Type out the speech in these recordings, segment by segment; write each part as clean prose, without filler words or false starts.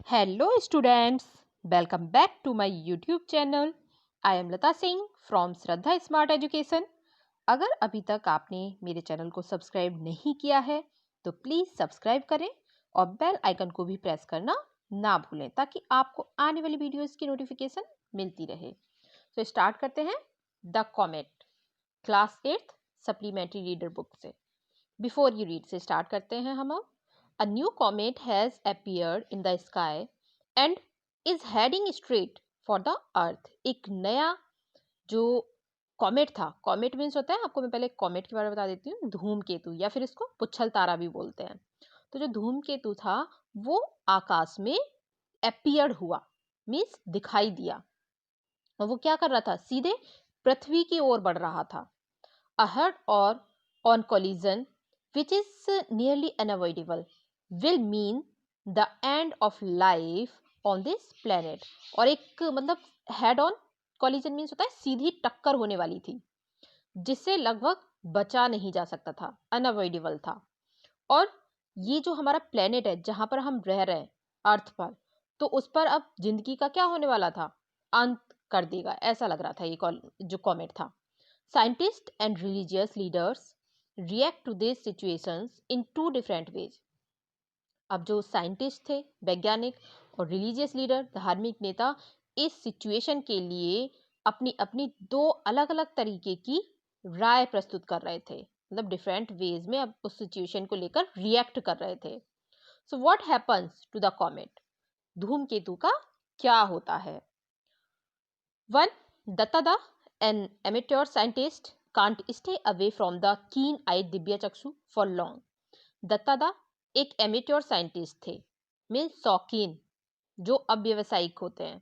Hello students, welcome back to my YouTube channel. I am Lata Singh from Shraddha smart education. अगर अभी तक आपने मेरे channel को सब्सक्राइब नहीं किया है तो प्लीज़ सब्सक्राइब करें और बेल आइकन को भी प्रेस करना ना भूलें ताकि आपको आने वाली वीडियोस की नोटिफिकेशन मिलती रहे। तो स्टार्ट करते हैं the comet class 8th supplementary reader book से। बिफोर यू रीड से स्टार्ट करते हैं हम। A new comet has appeared in the sky and is heading straight for the earth। एक नया जो कॉमेट था, कॉमेट मीन्स होता है, आपको मैं पहले कॉमेट के बारे में बता देती हूँ, धूमकेतु या फिर इसको पुच्छल तारा भी बोलते हैं। तो जो धूमकेतु था वो आकाश में अपीयर्ड हुआ, मीन्स दिखाई दिया, और वो क्या कर रहा था, सीधे पृथ्वी की ओर बढ़ रहा था। अहर्ड और on collision which is nearly unavoidable will mean the end of life on this planet। और एक मतलब हेड ऑन कोलिजन मीन्स होता है सीधी टक्कर होने वाली थी जिससे लगभग बचा नहीं जा सकता था, अनअवॉइडेबल था। और ये जो हमारा प्लेनेट है जहां पर हम रह रहे हैं अर्थ पर, तो उस पर अब जिंदगी का क्या होने वाला था, अंत कर देगा, ऐसा लग रहा था ये जो कॉमेट था। Scientist and religious leaders react to these situations in two different ways। अब जो साइंटिस्ट थे, वैज्ञानिक, और रिलीजियस लीडर, धार्मिक नेता, इस सिचुएशन के लिए अपनी अपनी दो अलग अलग तरीके की राय प्रस्तुत कर रहे थे, मतलब डिफरेंट वेज में अब उस सिचुएशन को लेकर रिएक्ट कर रहे थे। So what happens to the comet, धूमकेतु का क्या होता है। One, Duttada, an amateur scientist, can't stay away from the keen-eyed Divya Chakshu for long। दत्तादा एक एमेच्योर साइंटिस्ट थे, मीन्स शौकीन, जो अव्यवसायिक होते हैं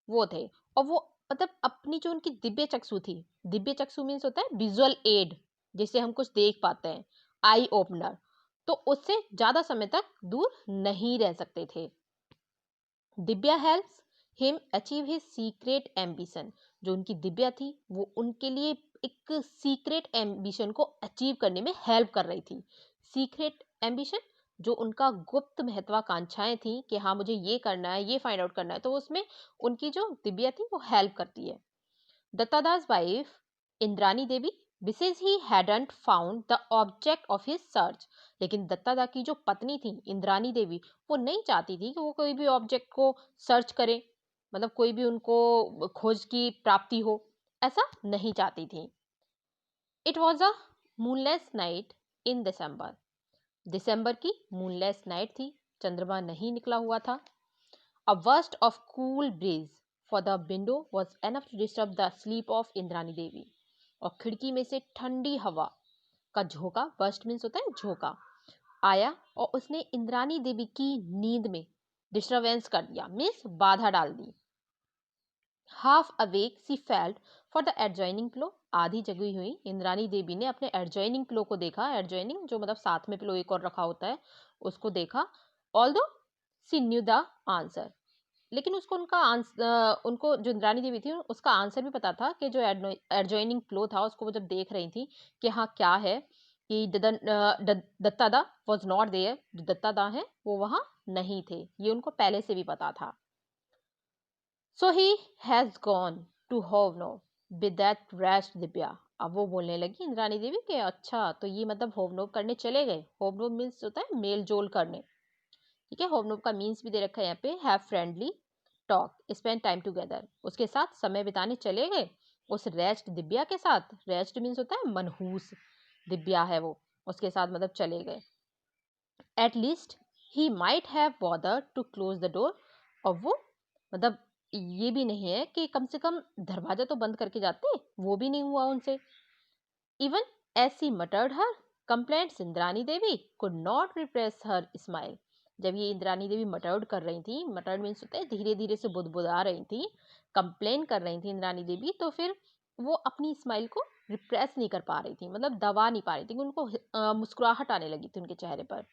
वो थे। और वो मतलब अपनी जो उनकी दिव्य चक्षु थी, दिव्य चक्षु मीन्स होता है विजुअल एड, जिससे हम कुछ देख पाते हैं, आई ओपनर, तो उससे ज्यादा समय तक दूर नहीं रह सकते थे। Divya helps him achieve his secret ambition, जो उनकी दिव्या थी वो उनके लिए एक सीक्रेट एम्बिशन को अचीव करने में हेल्प कर रही थी। सीक्रेट एम्बिशन जो उनका गुप्त महत्वाकांक्षाएं थी कि हाँ मुझे ये करना है, ये फाइंड आउट करना है, तो उसमें उनकी जो दिव्या थी वो हेल्प करती है। Duttada's wife Indrani Devi wishes he hadn't found the object of his search, लेकिन दत्तादा की जो पत्नी थी इंद्रानी देवी, वो नहीं चाहती थी कि वो कोई भी ऑब्जेक्ट को सर्च करे, मतलब कोई भी उनको खोज की प्राप्ति हो, ऐसा नहीं चाहती थी। It was a moonless night in December, दिसंबर की मूनलेस नाइट थी, चंद्रमा नहीं निकला हुआ था। A worst of cool breeze for the window was enough to disturb the sleep of Indrani Devi, और खिड़की में से ठंडी हवा का झोंका, बर्स्ट मीन्स होता है झोंका, आया और उसने इंद्रानी देवी की नींद में डिस्टर्बेंस कर दिया, मीन्स बाधा डाल दी। Half awake she felt for the adjoining pillow, आधी जगी हुई इंद्रानी देवी ने अपने एडजॉइनिंग पिलो को देखा, एडजॉइनिंग जो मतलब साथ में पिलो एक और रखा होता है उसको देखा। Although she knew the answer, लेकिन उसको उनका आंसर, उनको जो इंद्रानी देवी थी उसका आंसर भी पता था कि जो एडजॉइनिंग फ्लो था उसको वो जब देख रही थी कि हाँ क्या है, कि दत्तादा वॉज नॉट देयर, जो दत्तादा है वो वहां नहीं थे, ये उनको पहले से भी पता था। So he has gone to होवनो विद दैट रेस्ट दिव्या, अब वो बोलने लगी इंद्रानी देवी कि अच्छा तो ये मतलब होवनोव करने चले गए। होवनोव मीन्स होता है मेल जोल करने, ठीक है, होवनोव का मीन्स भी दे रखा है यहाँ पे, have friendly talk, spend time together, उसके साथ समय बिताने चले गए, उस रेस्ट दिव्या के साथ, रेस्ट मीन्स होता है मनहूस दिव्या है वो, उसके साथ मतलब चले गए। At least he might have bothered to close the door, और वो मतलब ये भी नहीं है कि कम से कम दरवाजा तो बंद करके जाते, वो भी नहीं हुआ उनसे। Even as she muttered her complaints Indrani Devi could not repress her smile, जब ये इंद्रानी देवी मटर्ड कर रही थी, मटर्ड मीन्स होता है धीरे धीरे से बुदबुदा रही थी, कंप्लेन कर रही थी इंद्रानी देवी, तो फिर वो अपनी स्माइल को रिप्रेस नहीं कर पा रही थी, मतलब दबा नहीं पा रही थी, उनको मुस्कुराहट आने लगी थी उनके चेहरे पर,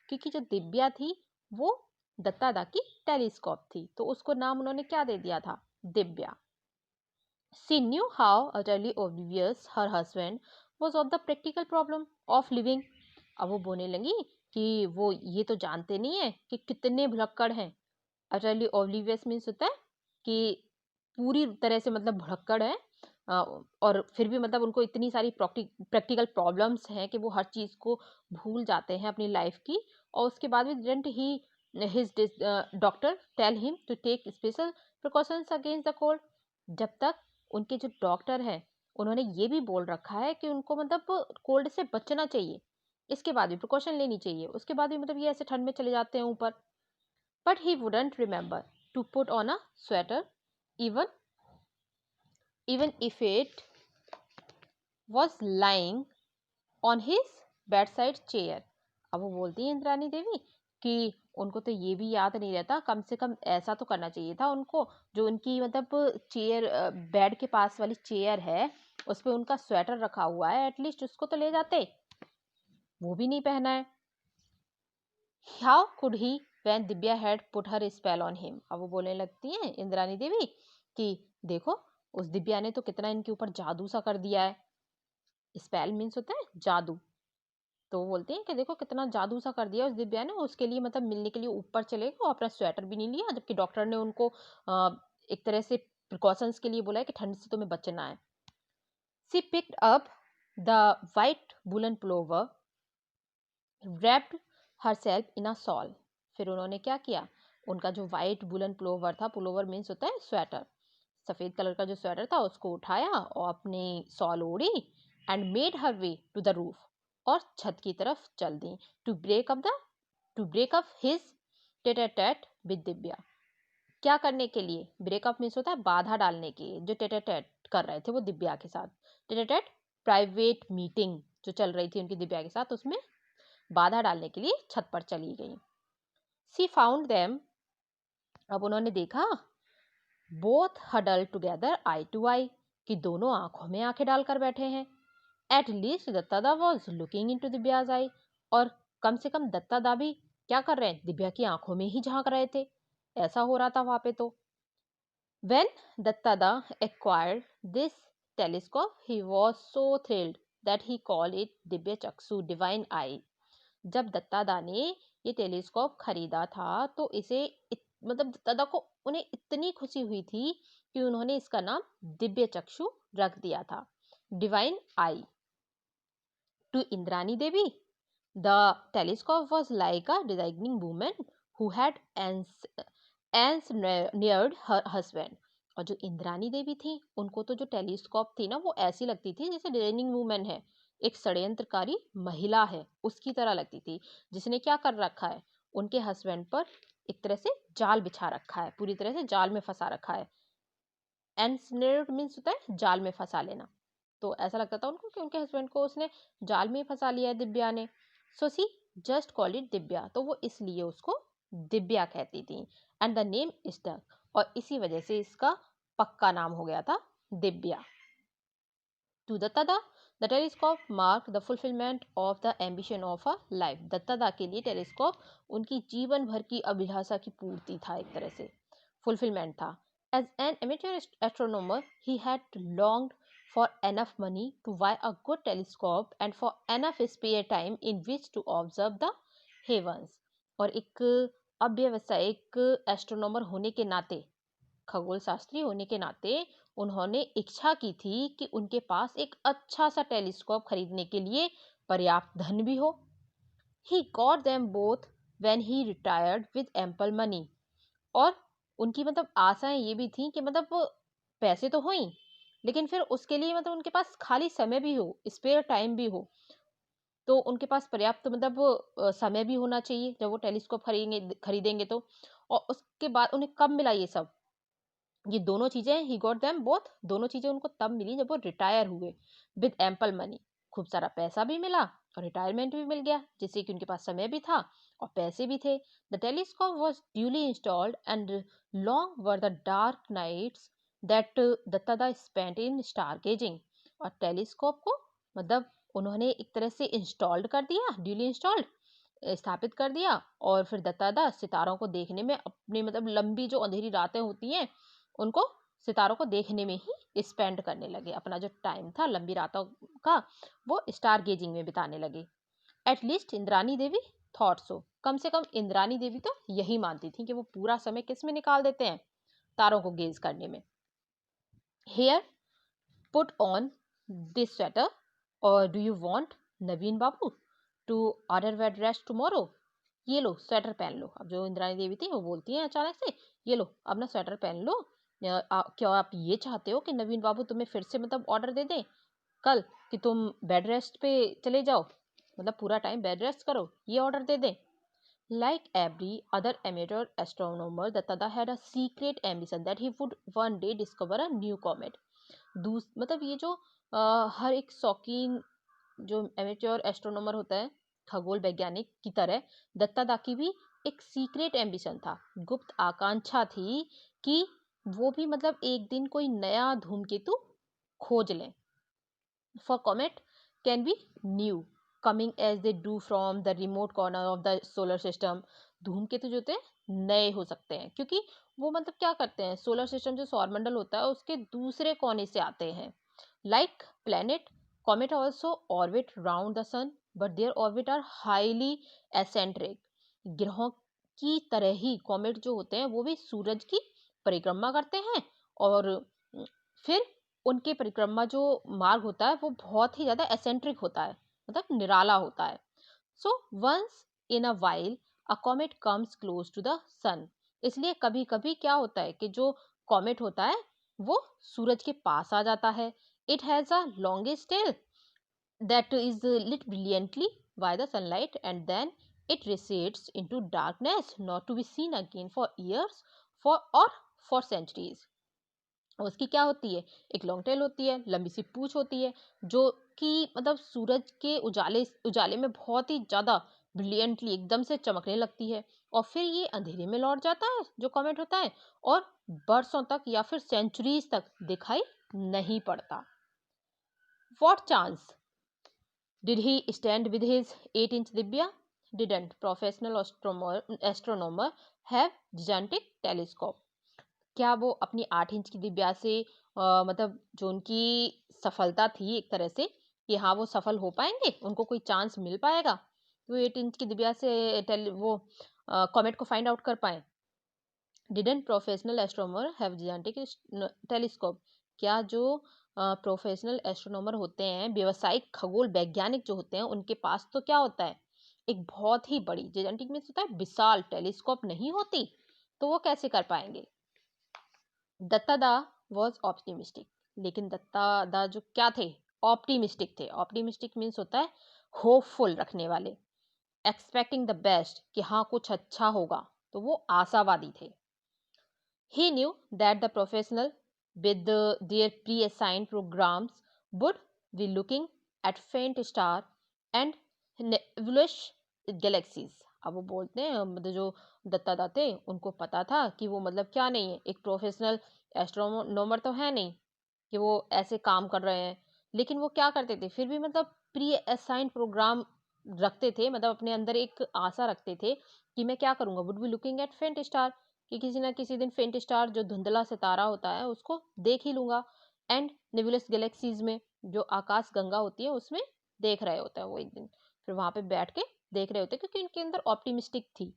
क्योंकि जो दिव्या थी वो दत्तादा की टेलीस्कोप थी, तो उसको नाम उन्होंने क्या दे दिया था, Divya. She knew how utterly oblivious her husband was of the practical problem of living। अब वो बोलने लगी कि वो ये तो जानते नहीं है कि कितने भुलक्कड़ हैं अटरली ओब्लिवियस मीन्स होता है कि पूरी तरह से मतलब भुलक्कड़ है, और फिर भी मतलब उनको इतनी सारी प्रैक्टिकल प्रॉब्लम्स हैं कि वो हर चीज़ को भूल जाते हैं अपनी लाइफ की। और उसके बाद भी didn't he his doctor tell him to take special precautions against the cold. जब तक उनके जो डॉक्टर हैं उन्होंने ये भी बोल रखा है कि उनको मतलब कोल्ड से बचना चाहिए, इसके बाद भी प्रिकॉशन लेनी चाहिए, उसके बाद भी मतलब ये ऐसे ठंड में चले जाते हैं ऊपर। But he wouldn't remember to put on a sweater even even if it was lying on his bedside chair। अब वो बोलती है इंद्राणी देवी कि उनको तो ये भी याद नहीं रहता, कम से कम ऐसा तो करना चाहिए था उनको, जो उनकी मतलब चेयर, बेड के पास वाली चेयर है उस पे उनका स्वेटर रखा हुआ है, एटलीस्ट उसको तो ले जाते, वो भी नहीं पहना है। How could he when Divya had put her spell on him. अब वो बोलने लगती हैं इंद्राणी देवी कि देखो उस दिव्या ने तो कितना इनके ऊपर जादू सा कर दिया है। स्पेल मीन्स होता है जादू। तो वो बोलते हैं कि देखो कितना जादू सा कर दिया उस दिव्या ने, उसके लिए मतलब मिलने के लिए ऊपर चले गए और अपना स्वेटर भी नहीं लिया, जबकि डॉक्टर ने उनको एक तरह से प्रिकॉशंस के लिए बोला है कि ठंड से तुम्हें बचना है। She picked up the white woollen pullover wrapped herself in a shawl। फिर उन्होंने क्या किया, उनका जो वाइट वुलन पुलोवर था, पुलोवर मीन्स होता है स्वेटर, सफेद कलर का जो स्वेटर था उसको उठाया और अपनी शॉल ओढ़ी, and made her way to the roof, और छत की तरफ चल दी, to break up his tete with Divya. क्या करने के लिए, ब्रेकअप मीन्स होता है बाधा डालने के, जो टेट कर रहे थे वो दिव्या के साथ, टेट प्राइवेट मीटिंग जो चल रही थी उनकी दिव्या के साथ, उसमें बाधा डालने के लिए छत पर चली गई। सी फाउंड देम, अब उन्होंने देखा, both huddle together eye to eye, कि दोनों आंखों में आंखें डालकर बैठे हैं। At least Duttada was looking in to Divya's eye, और कम से कम दत्तादा भी क्या कर रहे हैं, दिव्या की आंखों में ही झांक रहे थे, ऐसा हो रहा था वहां पे। तो when Dattada acquired this telescope, he was so thrilled that he called it Divya चक्षु, डिवाइन आई। जब दत्तादा ने ये टेलीस्कोप खरीदा था तो इसे मतलब दत्तादा को उन्हें इतनी खुशी हुई थी कि उन्होंने इसका नाम दिव्य चक्षु रख दिया था, divine eye. To Indrani Devi the telescope was like a designing women who had ensnared her husband। और जो इंद्राणी देवी थी उनको तो जो टेलीस्कोप थी ना वो ऐसी लगती थी जैसे डिजाइनिंग वुमेन है, एक षड्यंत्रकारी महिला है उसकी तरह लगती थी, जिसने क्या कर रखा है, उनके हस्बैंड पर एक तरह से जाल बिछा रखा है, पूरी तरह से जाल में फंसा रखा है। एनस्नेर्ड मीन्स होता है जाल में फंसा लेना। तो ऐसा लगता था उनको कि उनके हस्बैंड को उसने जाल में ही फंसा लिया है दिव्या ने। सो सी जस्ट कॉल इट दिव्या, तो वो इसलिए उसको दिव्या कहती थी, एंड द नेम स्टक, और इसी वजह से इसका पक्का नाम हो गया था Divya. To Duttada the telescope mark the fulfilment of the ambition of a life. Duttada के लिए टेलीस्कोप उनकी जीवन भर की अभिलाषा की पूर्ति था, एक तरह से फुलफिलमेंट था। As an amateur astronomer he had longed for enough money to buy a good telescope and for enough spare time in which to observe the heavens। और एक अव्यवसायिक एस्ट्रोनॉमर होने के नाते, खगोल शास्त्री होने के नाते उन्होंने इच्छा की थी कि उनके पास एक अच्छा सा टेलीस्कोप खरीदने के लिए पर्याप्त धन भी हो। He got them both when he retired with ample money. और उनकी मतलब आशाएं ये भी थी कि मतलब वो पैसे तो हो ही, लेकिन फिर उसके लिए मतलब उनके पास खाली समय भी हो, स्पेयर टाइम भी हो, तो उनके पास पर्याप्त मतलब समय भी होना चाहिए जब वो टेलीस्कोप खरीदेंगे तो। और उसके बाद उन्हें कब मिला ये सब, ये दोनों चीजें, ही गॉट देम बोथ, दोनों चीजें उनको तब मिली जब वो रिटायर हुए, विद एम्पल मनी, खूब सारा पैसा भी मिला और रिटायरमेंट भी मिल गया, जिससे कि उनके पास समय भी था और पैसे भी थे। The telescope was duly installed and long were the dark nights that Duttada spent in star gazing. और टेलीस्कोप को मतलब उन्होंने एक तरह से इंस्टॉल्ड कर दिया, ड्यूली इंस्टॉल्ड स्थापित कर दिया, और फिर दत्तादा सितारों को देखने में अपनी मतलब लंबी जो अंधेरी रातें होती हैं उनको सितारों को देखने में ही स्पेंड करने लगे, अपना जो टाइम था लंबी रातों का वो स्टार गेजिंग में बिताने लगे। एटलीस्ट इंद्राणी देवी थॉट सो। कम से कम इंद्राणी देवी तो यही मानती थी कि वो पूरा समय किस में निकाल देते हैं, तारों को गेज करने में। Here, put on this sweater, और do you want Naveen Babu to order bed rest tomorrow. ये लो स्वेटर पहन लो। अब जो इंद्राणी देवी थी वो बोलती हैं अचानक से, ये लो अपना स्वेटर पहन लो। क्या आप ये चाहते हो कि नवीन बाबू तुम्हें फिर से मतलब ऑर्डर दे दें कल कि तुम बेड रेस्ट पे चले जाओ, मतलब पूरा टाइम बेड रेस्ट करो, ये ऑर्डर दे दें। Like every other amateur astronomer, Datta had a secret ambition that he would one day discover a new comet. मतलब ये जो हर एक शौकीन जो एमेच्योर एस्ट्रोनॉमर होता है, खगोल वैज्ञानिक की तरह, दत्तादा की भी एक सीक्रेट एम्बिशन था, गुप्त आकांक्षा थी कि वो भी मतलब एक दिन कोई नया धूमकेतु खोज लें। For comet can be new, coming as they do from the remote corner of the solar system. धूमकेतु जो होते हैं नए हो सकते हैं क्योंकि वो मतलब क्या करते हैं, सोलर सिस्टम जो सौरमंडल होता है उसके दूसरे कोने से आते हैं। Like planet, comet also orbit round the sun, but their orbit are highly eccentric. ग्रहों की तरह ही कॉमेट जो होते हैं वो भी सूरज की परिक्रमा करते हैं, और फिर उनके परिक्रमा जो मार्ग होता है वो बहुत ही ज्यादा एसेंट्रिक होता है, मतलब निराला होता है। So once in a while a comet comes close to the sun. इसलिए कभी कभी क्या होता है कि जो कॉमेट होता है वो सूरज के पास आ जाता है। It has a longest tail that is lit brilliantly by the sunlight, and then it recedes into darkness, not to be seen again for years, or for centuries. उसकी क्या होती है, एक लॉन्ग टेल होती है, लंबी सी पूंछ होती है, जो कि मतलब सूरज के उजाले उजाले में बहुत ही ज्यादा ब्रिलियंटली एकदम से चमकने लगती है, और फिर ये अंधेरे में लौट जाता है जो कॉमेट होता है, और बरसों तक या फिर सेंचुरीज तक दिखाई नहीं पड़ता। What chance did he stand with his 8-inch Divya? Didn't professional astronomer have gigantic telescope? क्या वो अपनी 8 इंच की दिव्या से मतलब जो उनकी सफलता थी एक तरह से कि हाँ वो सफल हो पाएंगे, उनको कोई चांस मिल पाएगा तो 8 इंच की दिव्या से वो कॉमेट को फाइंड आउट कर पाए। Didn't professional astronomer have gigantic telescope? क्या जो प्रोफेशनल एस्ट्रोनॉमर होते हैं, व्यवसायिक खगोल वैज्ञानिक जो होते हैं, उनके पास तो क्या होता है, एक बहुत ही बड़ी, जियांटिक मीन्स होता है विशाल, टेलीस्कोप नहीं होती, तो वो कैसे कर पाएंगे। दत्तादा वॉज ऑप्टिमिस्टिक, लेकिन दत्तादा जो क्या थे, ऑप्टिमिस्टिक थे। ऑप्टिमिस्टिक मीन्स होता है होपफुल रखने वाले, एक्सपेक्टिंग द बेस्ट कि हाँ कुछ अच्छा होगा, तो वो आशावादी थे। He knew that the professional with their pre-assigned programs would be looking at faint star and nebulous galaxies. अब वो बोलते हैं मतलब जो दत्तादा थे उनको पता था कि वो मतलब क्या नहीं है, एक प्रोफेशनल एस्ट्रोनॉमर तो है नहीं कि वो ऐसे काम कर रहे हैं, लेकिन वो क्या करते थे फिर भी मतलब प्री असाइंड प्रोग्राम रखते थे, मतलब अपने अंदर एक आशा रखते थे कि मैं क्या करूंगा, वुड बी लुकिंग एट फेंट स्टार, कि किसी ना किसी दिन फेंट स्टार जो धुंधला सितारा होता है उसको देख ही लूंगा, एंड नेबुलस गैलेक्सीज में जो आकाश गंगा होती है उसमें देख रहे होते हैं वो एक दिन, फिर वहां पे बैठ के देख रहे होते हैं क्योंकि उनके अंदर ऑप्टिमिस्टिक थी,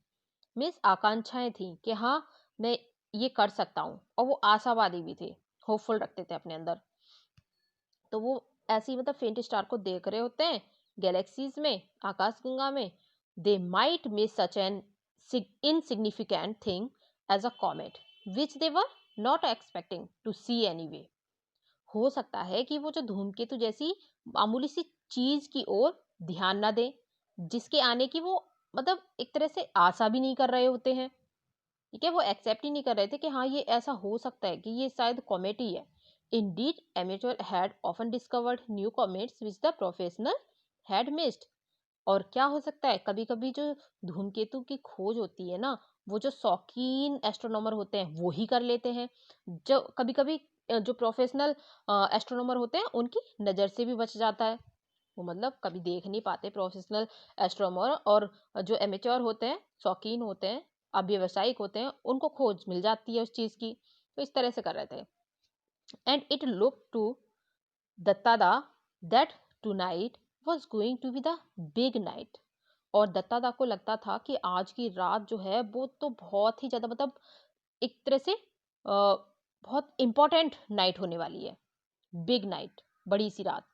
मीन्स आकांक्षाएं थी कि हाँ मैं ये कर सकता हूँ, और वो आशावादी भी थे, होपफुल रखते थे अपने अंदर। तो वो ऐसी मतलब फेंट स्टार को देख रहे होते हैं गैलेक्सीज में, आकाशगंगा में। They might miss such an insignificant thing as a comet which they were not expecting to see anyway. हो सकता है कि वो जो धूमकेतु जैसी मामूली सी चीज की ओर ध्यान ना दें, जिसके आने की वो मतलब एक तरह से आशा भी नहीं कर रहे होते हैं, ठीक है, वो एक्सेप्ट ही नहीं कर रहे थे कि हाँ ये ऐसा हो सकता है कि ये शायद कॉमेट ही है। Indeed, amateur had often discovered new comets which the professional had missed. और क्या हो सकता है, कभी कभी जो धूमकेतु की खोज होती है ना, वो जो शौकीन एस्ट्रोनॉमर होते हैं वो ही कर लेते हैं, जो कभी कभी जो प्रोफेशनल एस्ट्रोनॉमर होते हैं उनकी नज़र से भी बच जाता है, वो मतलब कभी देख नहीं पाते प्रोफेशनल एस्ट्रोनॉमर, और जो एमेच्योर होते हैं, शौकीन होते हैं, अब व्यावसायिक होते हैं, उनको खोज मिल जाती है उस चीज़ की, तो इस तरह से कर रहे थे। And it looked to Dattada that tonight was going to be the big night. और दत्तादा को लगता था कि आज की रात जो है वो तो बहुत ही ज़्यादा मतलब एक तरह से बहुत इम्पोर्टेंट नाइट होने वाली है, बिग नाइट, बड़ी सी रात।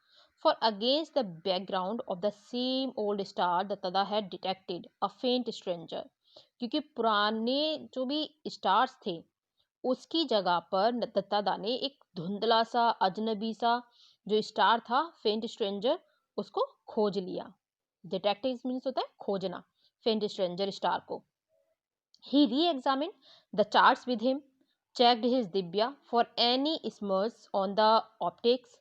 For against the background of the same old star Duttada had detected a faint stranger, क्योंकि पुराने जो भी स्टार्स थे उसकी जगह पर दत्तादा ने एक धुंधला सा अजनबी सा जो स्टार था, फेंट स्ट्रेंजर, उसको खोज लिया। डिटेक्टिव मीन्स होता है खोजना, फेंट स्ट्रेंजर स्टार को। ही री-examined the charts with him, checked his Divya for any smudges on the optics।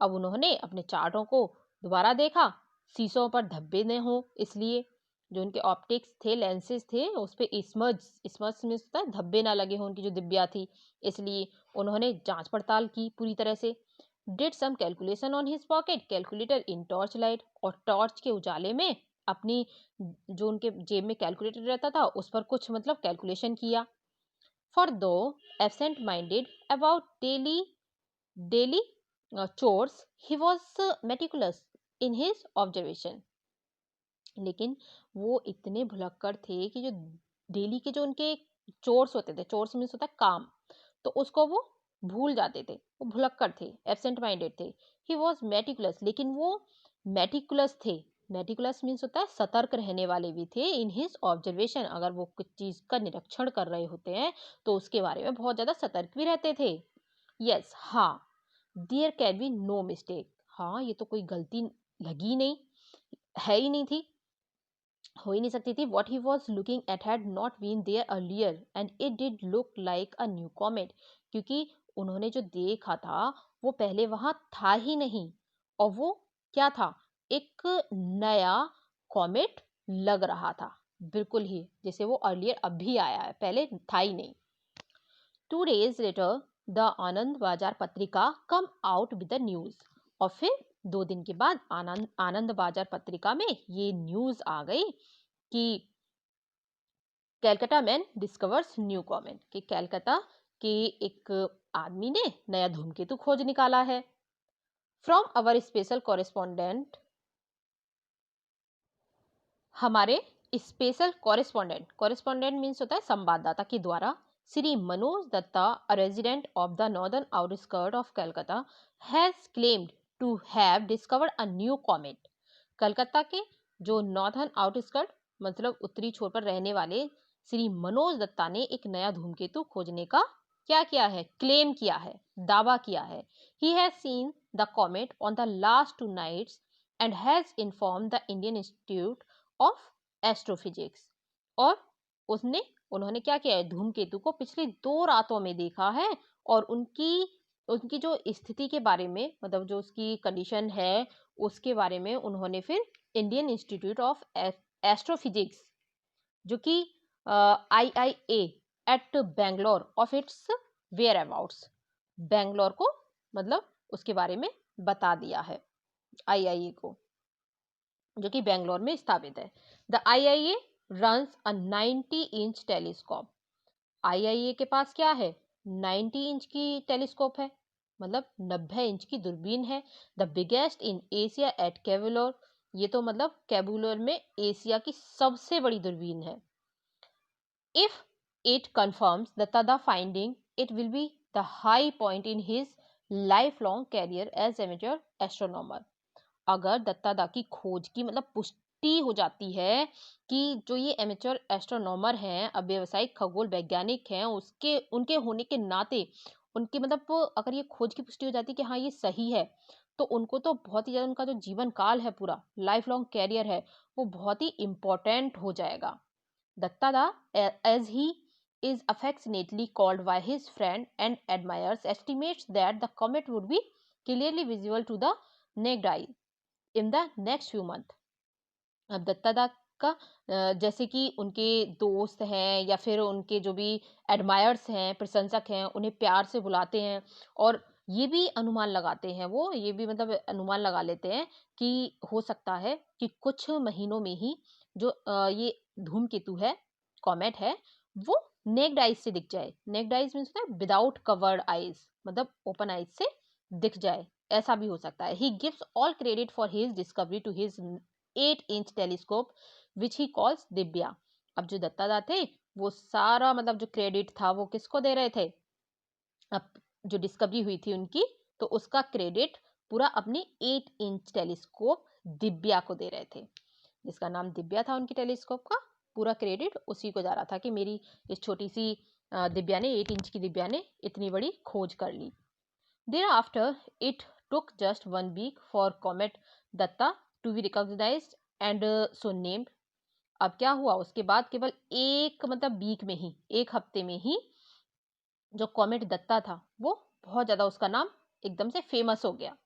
अब उन्होंने अपने चार्टों को दोबारा देखा, शीशों पर धब्बे न हो इसलिए, जो उनके ऑप्टिक्स थे, लेंसेज थे, उस पे स्मज में होता है धब्बे ना लगे हों उनकी जो दिव्या थी, इसलिए उन्होंने जांच पड़ताल की पूरी तरह से। Did some calculation on his pocket calculator in torch light, और टॉर्च के उजाले में अपनी जो उनके जेब में कैलकुलेटर रहता था उस पर कुछ मतलब कैलकुलेशन किया। फॉर दो absent minded about daily chores, he was meticulous in his observation। लेकिन वो इतने भुलक्कड़ थे कि जो डेली के जो उनके चोर्स होते थे, चोर्स मीन्स होता है काम, तो उसको वो भूल जाते थे, वो भुलक्कड़ थे, एब्सेंट माइंडेड थे। ही वॉज मेटिकुलस, लेकिन वो मेटिकुलस थे। मेटिकुलस मीन्स होता है सतर्क रहने वाले भी थे इन हिज ऑब्जर्वेशन, अगर वो कुछ चीज का निरीक्षण कर रहे होते हैं तो उसके बारे में बहुत ज्यादा सतर्क भी रहते थे। यस, हाँ, there can be no mistake, हाँ ये तो कोई गलती लगी नहीं, है ही नहीं थी, हो ही नहीं सकती थी। What he was looking at had not been there earlier and it did look like a new comet, क्योंकि उन्होंने जो देखा था वो पहले वहां था ही नहीं, और वो क्या था, एक नया कॉमेट लग रहा था, बिल्कुल ही जैसे वो अर्लियर अभी आया है, पहले था ही नहीं। 2 days later द आनंद बाजार पत्रिका come out with the news, और फिर 2 दिन के बाद आनंद आनंद बाजार पत्रिका में ये न्यूज आ गई कि Calcutta man discovers new comet, कि कैलकाटा के एक आदमी ने नया धूमकेतु खोज निकाला है। फ्रॉम अवर स्पेशल कॉरेस्पॉन्डेंट, हमारे स्पेशल कॉरेस्पॉन्डेंट, कॉरेस्पॉन्डेंट मीन्स होता है संवाददाता के द्वारा, Shri Manoj Dutta, a resident of the northern outskirt of Calcutta, has claimed to have discovered a new comet. Calcutta के जो नॉर्दर्न आउटस्कर्ट मतलब उत्तरी छोर पर रहने वाले श्री मनोज दत्ता ने एक नया धूमकेतु खोजने का क्या किया है, क्लेम किया है, दावा किया है। He has seen the comet on the last 2 nights and has inform the Indian institute of astrophysics, और उन्होंने क्या किया है, धूमकेतु को पिछली 2 रातों में देखा है, और उनकी उनकी जो स्थिति के बारे में मतलब जो उसकी कंडीशन है उसके बारे में उन्होंने फिर इंडियन इंस्टीट्यूट ऑफ एस्ट्रोफिजिक्स, जो कि IIA at Bangalore of its whereabouts, Bangalore को मतलब उसके बारे में बता दिया है, IIA को, जो कि बेंगलोर में स्थापित है। The IIA runs a 90-inch telescope, IIA के पास क्या है, 90 इंच की टेलीस्कोप है, मतलब 90 इंच की दूरबीन है। The biggest in Asia at Kavalur, ये तो मतलब केबुलोर में एशिया की सबसे बड़ी दूरबीन है। If it confirms the Tada finding, it will be the high point in his lifelong career as amateur astronomer। अगर दत्तादा की खोज की मतलब पुष्टि हो जाती है कि जो ये एमेच्योर एस्ट्रोनॉमर हैं, अब व्यावसायिक खगोल वैज्ञानिक हैं, उसके उनके होने के नाते उनकी मतलब अगर ये खोज की पुष्टि हो जाती है कि हाँ ये सही है, तो उनको तो बहुत ही ज्यादा उनका जो जीवन काल है, पूरा लाइफ लॉन्ग कैरियर है, वो बहुत ही इम्पोर्टेंट हो जाएगा। Dattada, as he is affectionately called by his friend and admirers, estimates that the comet would be clearly visible to the naked eye in the next few months। अब दत्तादा का जैसे कि उनके दोस्त हैं या फिर उनके जो भी एडमायर्स हैं, प्रशंसक हैं, उन्हें प्यार से बुलाते हैं, और ये भी अनुमान लगाते हैं, वो ये भी मतलब अनुमान लगा लेते हैं कि हो सकता है कि कुछ महीनों में ही जो ये धूमकेतु है, कॉमेट है, वो नेक्ड आइज से दिख जाए। नेक्ड आइज मीन्स होता है विदाउट कवर्ड आइज, मतलब ओपन आइज से दिख जाए, ऐसा भी हो सकता है। He gives all credit for his discovery to his 8-inch telescope which he calls Divya. अब जो दत्तादा थे वो सारा मतलब जो क्रेडिट था वो किसको दे रहे थे, अब जो डिस्कवरी हुई थी उनकी तो उसका क्रेडिट पूरा अपनी 8-इंच टेलीस्कोप दिव्या को दे रहे थे, जिसका नाम दिव्या था उनकी टेलीस्कोप का, पूरा क्रेडिट उसी को जा रहा था कि मेरी इस छोटी सी दिव्या ने 8 इंच की दिव्या ने इतनी बड़ी खोज कर ली। Thereafter, it took just 1 week for comet Datta to be recognized and so named। अब क्या हुआ उसके बाद केवल एक मतलब वीक में ही, एक हफ्ते में ही जो कॉमेट दत्ता था वो बहुत ज्यादा उसका नाम एकदम से फेमस हो गया,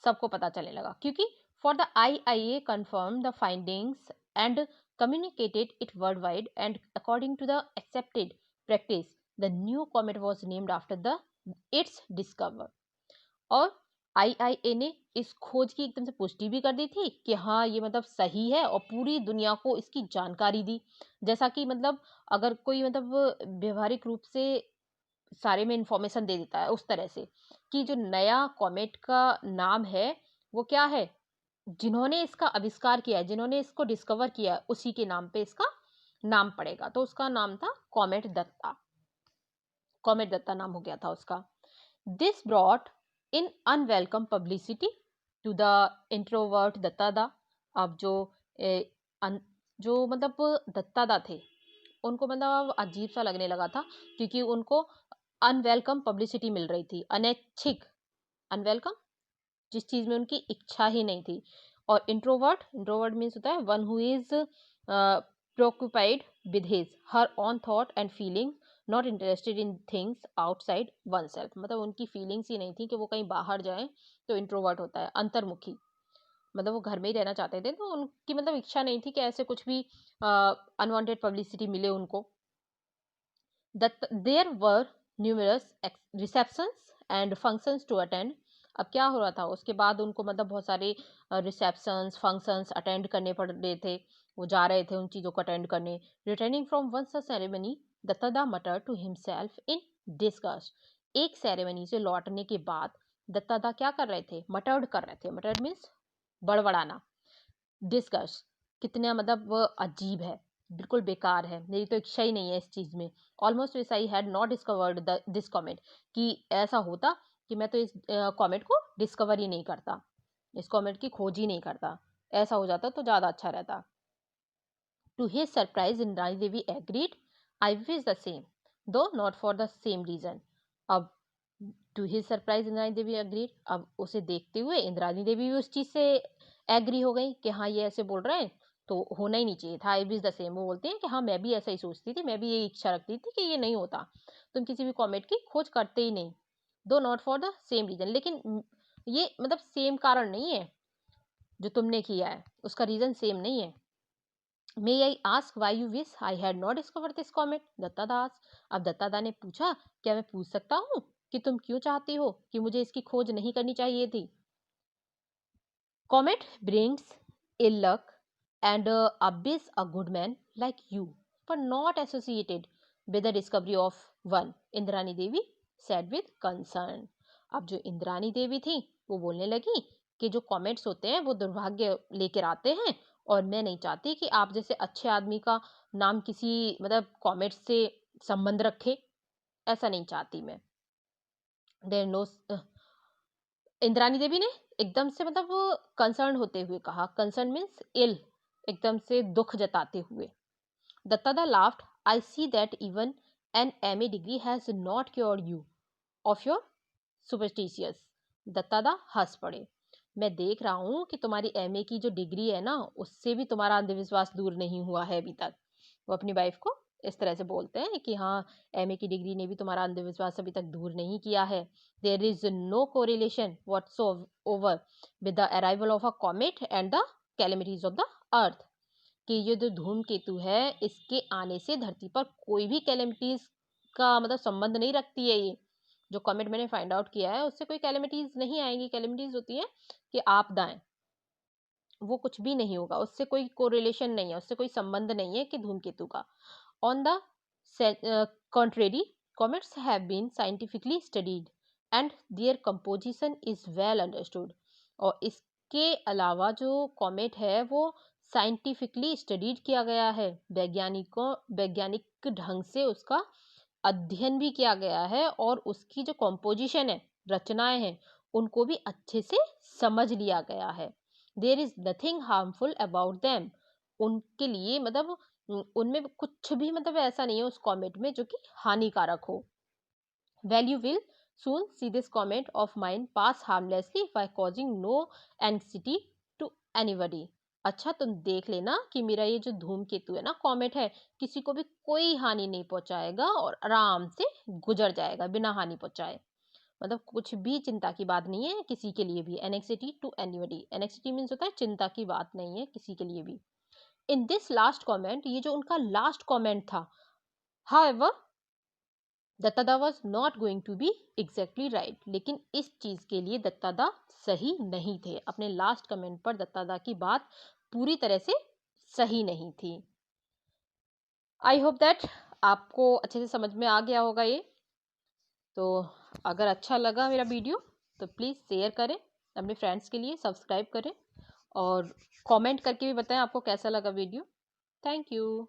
सबको पता चलने लगा क्योंकि for the IIA confirm the findings and communicated it worldwide and according to the accepted practice the new comet was named after the its discoverer। और आईआईए ने इस खोज की एकदम से पुष्टि भी कर दी थी कि हाँ ये मतलब सही है और पूरी दुनिया को इसकी जानकारी दी, जैसा कि मतलब अगर कोई मतलब व्यवहारिक रूप से सारे में इंफॉर्मेशन दे देता है उस तरह से कि जो नया कॉमेट का नाम है वो क्या है, जिन्होंने इसका आविष्कार किया है, जिन्होंने इसको डिस्कवर किया है उसी के नाम पे इसका नाम पड़ेगा। तो उसका नाम था कॉमेट दत्ता, कॉमेट दत्ता नाम हो गया था उसका। This brought in unwelcome publicity to the introvert Duttada. अब जो मतलब दत्तादा थे उनको मतलब अजीब सा लगने लगा था क्योंकि उनको अनवेलकम पब्लिसिटी मिल रही थी, अनैच्छिक, अनवेलकम जिस चीज में उनकी इच्छा ही नहीं थी। और इंट्रोवर्ट, इंट्रोवर्ट मीन्स होता है one who is preoccupied with his her own thought and feeling not interested in things outside oneself. मतलब उनकी फीलिंग्स ही नहीं थी कि वो कहीं बाहर जाएं, तो इंट्रोवर्ट होता है अंतर्मुखी, मतलब वो घर में ही रहना चाहते थे, तो उनकी मतलब इच्छा नहीं थी कि ऐसे कुछ भी अनवांटेड पब्लिसिटी मिले उनको। There were numerous receptions and functions to attend. अब क्या हो रहा था उसके बाद उनको मतलब बहुत सारे रिसेप्शंस फंक्शंस अटेंड करने पड़ रहे थे, वो जा रहे थे उन चीज़ों को अटेंड करने। Returning from one such ceremony Duttada muttered to himself in disgust. एक सेरेमनी से लौटने के बाद दत्तादा क्या कर रहे थे, मटर्ड कर रहे थे, मटर्ड मीन्स बड़बड़ाना, डिस्गस्ट कितना मतलब वो अजीब है, बिल्कुल बेकार है, मेरी तो इच्छा ही नहीं है इस चीज में। Almost wish I had not discovered this comet, कि ऐसा होता कि मैं तो इस कॉमेट को डिस्कवर ही नहीं करता, इस कॉमेट की खोज ही नहीं करता, ऐसा हो जाता तो ज्यादा अच्छा रहता। To his surprise Indrani Devi agreed, I wish the same though not for the same reason. अब to his surprise Indrani Devi agreed, अब उसे देखते हुए इंद्राणी देवी भी उस चीज से एग्री हो गई कि हाँ ये ऐसे बोल रहे हैं तो होना ही नहीं चाहिए था। आई विश द सेम, वो बोलते हैं कि हाँ मैं भी ऐसा ही सोचती थी, मैं भी ये इच्छा रखती थी कि ये नहीं होता, तुम किसी भी कॉमेट की खोज करते ही नहीं, do not for the same reason, लेकिन ये मतलब सेम कारण नहीं है जो तुमने किया है, उसका रीजन सेम नहीं है। May I ask why you wish I had not discover this comet, Duttada ask. अब दत्तादा ने पूछा क्या मैं पूछ सकता हूँ कि तुम क्यों चाहती हो कि मुझे इसकी खोज नहीं करनी चाहिए थी। Comet brings ill luck and abyss a good man like you but not associated with the discovery of one, Indrani Devi said with concern। अब जो इंद्रानी देवी थी वो बोलने लगी कि जो कॉमेट्स होते हैं वो दुर्भाग्य लेकर आते हैं और मैं नहीं चाहती कि आप जैसे अच्छे आदमी का नाम किसी मतलब कॉमेट से संबंध रखे, ऐसा नहीं चाहती मैं। देयर नो, इंद्रानी देवी ने एकदम से मतलब कंसर्न होते हुए कहा, कंसर्न मीन्स इल, एकदम से दुख जताते हुए। Duttada laughed, I see that even an MA degree has not cured you of your superstitious. Duttada हंस पड़े, मैं देख रहा हूँ कि तुम्हारी एमए की जो डिग्री है ना उससे भी तुम्हारा अंधविश्वास दूर नहीं हुआ है अभी तक। वो अपनी वाइफ को इस तरह से बोलते हैं कि हाँ एमए की डिग्री ने भी तुम्हारा अंधविश्वास अभी तक दूर नहीं किया है। There is no correlation whatsoever with the arrival of a comet and the calamities of the earth, कि ये जो धूमकेतु है इसके आने से धरती पर कोई भी कैलेमिटीज का मतलब संबंध नहीं रखती है। ये जो कॉमेट मैंने फाइंड आउट किया है उससे कोई कैलेमिटीज नहीं आएंगी। कैलेमिटीज होती है कि आपदाएं, वो कुछ भी नहीं होगा, उससे कोई कोरिलेशन नहीं है, उससे कोई संबंध नहीं है कि धूमकेतु का। On the contrary, comets have been scientifically studied and their composition is well understood। और इस इसके अलावा जो कॉमेट है वो साइंटिफिकली स्टडीड किया गया है, वैज्ञानिक ढंग से उसका अध्ययन भी किया गया है और उसकी जो कॉम्पोजिशन है, रचनाएं हैं, उनको भी अच्छे से समझ लिया गया है। There is nothing harmful about them. उनके लिए मतलब उनमें कुछ भी मतलब ऐसा नहीं है उस कॉमेट में जो कि हानिकारक हो। Well, you will soon see this comet of mine pass harmlessly by causing no anxiety to anybody. अच्छा, तुम देख लेना कि मेरा ये जो धूमकेतु है ना, कॉमेट है, किसी को भी कोई हानि नहीं पहुंचाएगा और आराम से गुजर जाएगा बिना हानि पहुंचाए। मतलब कुछ भी चिंता की बात नहीं है किसी के लिए भी। Anxiety to anybody, anxiety means होता है चिंता की बात नहीं है किसी के लिए भी। इन दिस लास्ट कॉमेंट, ये जो उनका लास्ट कॉमेंट था, हाउएवर दत्तादा was not going to be exactly right, लेकिन इस चीज के लिए दत्तादा सही नहीं थे। अपने लास्ट कमेंट पर दत्तादा की बात पूरी तरह से सही नहीं थी। आई होप दैट आपको अच्छे से समझ में आ गया होगा ये। तो अगर अच्छा लगा मेरा वीडियो तो प्लीज़ शेयर करें अपने फ्रेंड्स के लिए, सब्सक्राइब करें और कमेंट करके भी बताएं आपको कैसा लगा वीडियो। Thank you.